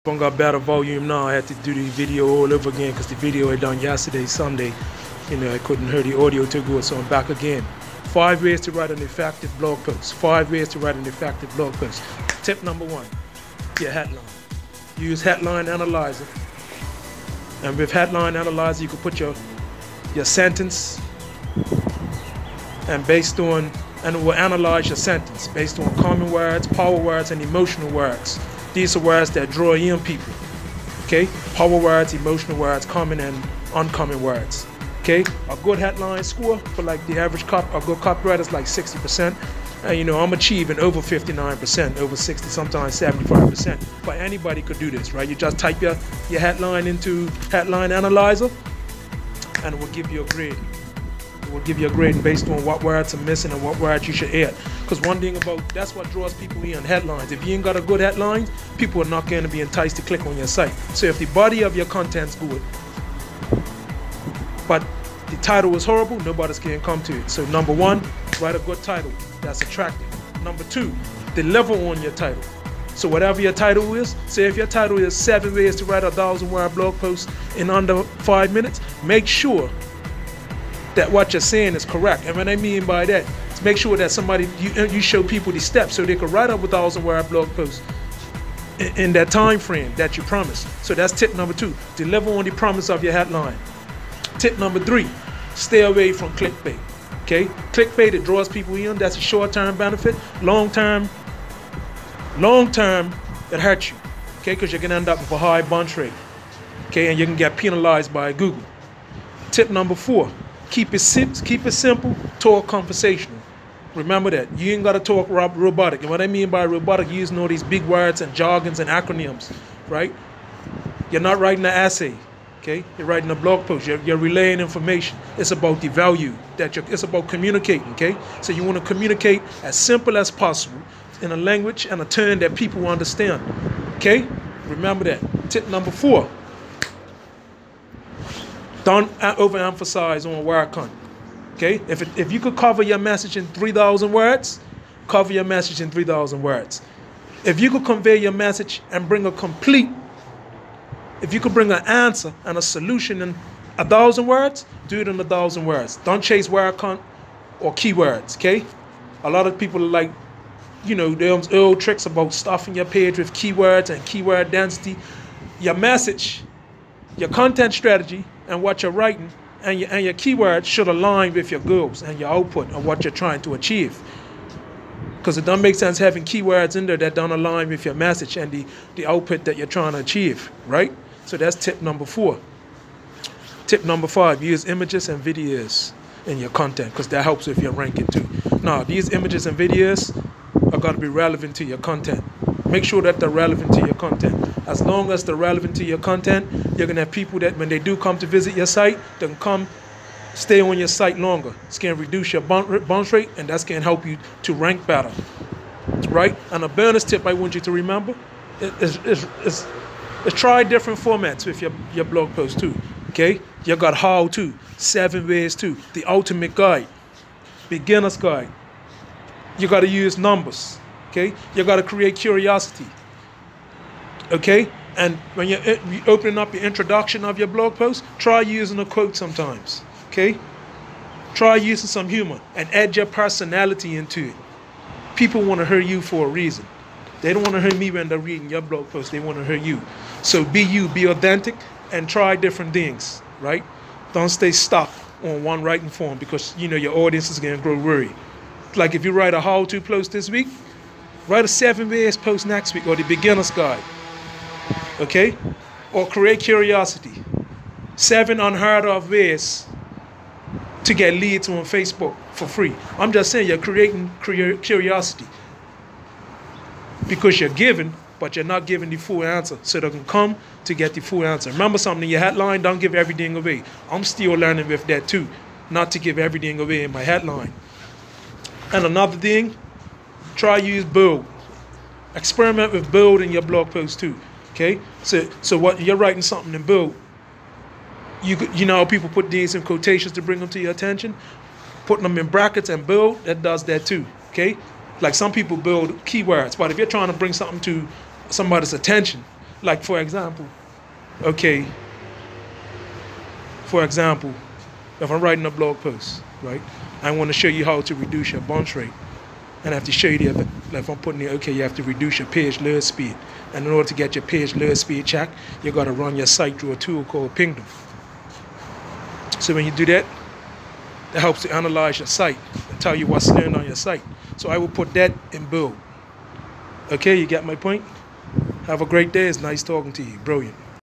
Phone got better volume now. I had to do the video all over again because the video I done yesterday, Sunday. I couldn't hear the audio too good, so I'm back again. 5 ways to write an effective blog post. 5 ways to write an effective blog post. Tip number 1, your headline. Use headline analyzer. And with headline analyzer, you can put your sentence, and it will analyze your sentence based on common words, power words, and emotional words. These are words that draw in people. Okay? Power words, emotional words, common and uncommon words. Okay? A good headline score for like the average a good copywriter is like 60%. And I'm achieving over 59%, over 60, sometimes 75%. But anybody could do this, right? You just type your headline into headline analyzer, and it will give you a grade. It will give you a grade based on what words are missing and what words you should add. Because one thing that's what draws people in headlines. If you ain't got a good headline, people are not going to be enticed to click on your site. So if the body of your content's good, but the title is horrible, nobody's going to come to it. So number 1, write a good title that's attractive. Number 2, deliver on your title. So whatever your title is, say if your title is 7 ways to write a 1,000-word blog post in under 5 minutes, make sure that what you're saying is correct. And what I mean by that is make sure that you show people the steps so they can write up a 1,000-word blog post in that time frame that you promised. So that's tip number 2. Deliver on the promise of your headline. Tip number 3, stay away from clickbait. Okay? Clickbait, it draws people in. That's a short-term benefit. Long-term, it hurts you. Okay? Because you can end up with a high bounce rate. Okay? And you can get penalized by Google. Tip number 4, keep it simple, talk conversational. Remember that. You ain't got to talk robotic. And what I mean by robotic, you using all these big words and jargons and acronyms, right? You're not writing an essay. Okay, you're writing a blog post. You're relaying information. It's about the value it's about communicating. Okay, so you want to communicate as simple as possible in a language and a term that people understand. Okay, remember that. Tip number 4: don't overemphasize on word count. Okay, if you could cover your message in 3,000 words, cover your message in 3,000 words. If you could convey your message and if you could bring an answer and a solution in 1,000 words, do it in 1,000 words. Don't chase word count or keywords, okay? A lot of people are like, those old tricks about stuffing your page with keywords and keyword density. Your message, your content strategy, and what you're writing, and your keywords should align with your goals and your output and what you're trying to achieve. Because it don't make sense having keywords in there that don't align with your message and the output that you're trying to achieve, right? So that's tip number 4. Tip number 5, use images and videos in your content because that helps with your ranking too. Now, these images and videos are going to be relevant to your content. Make sure that they're relevant to your content. As long as they're relevant to your content, you're going to have people that when they do come to visit your site, they can stay on your site longer. It's going to reduce your bounce rate, and that's going to help you to rank better, right? And a bonus tip I want you to remember is try different formats with your blog post too, okay? You got how to, 7 ways to, the ultimate guide, beginner's guide. You got to use numbers, okay? You got to create curiosity, okay? And when you're opening up your introduction of your blog post, try using a quote sometimes, okay? Try using some humor and add your personality into it. People want to hear you for a reason. They don't want to hear me when they're reading your blog post. They want to hear you. So be you, be authentic, and try different things, right? Don't stay stuck on one writing form because, your audience is going to grow weary. Like if you write a how-to post this week, write a 7 ways post next week or the beginner's guide, okay? Or create curiosity. 7 unheard of ways to get leads on Facebook for free. I'm just saying you're creating curiosity because you're giving, but you're not giving the full answer so they can come to get the full answer. Remember something in your headline, don't give everything away. I'm still learning with that too, not to give everything away in my headline. And another thing, try use bold. Experiment with bold in your blog post too, okay? So what you're writing something in bold, you know how people put these in quotations to bring them to your attention? Putting them in brackets and bold, that does that too, okay? Like some people build keywords, but if you're trying to bring something to somebody's attention, Like for example, okay, for example, if I'm writing a blog post, right, I want to show you how to reduce your bounce rate. And I have to show you that if I'm putting it, okay, you have to reduce your page load speed. And in order to get your page load speed checked, you got to run your site through a tool called Pingdom. So when you do that, that helps to analyze your site and tell you what's learned on your site. So I will put that in bold. Okay, you get my point? Have a great day. It's nice talking to you. Brilliant.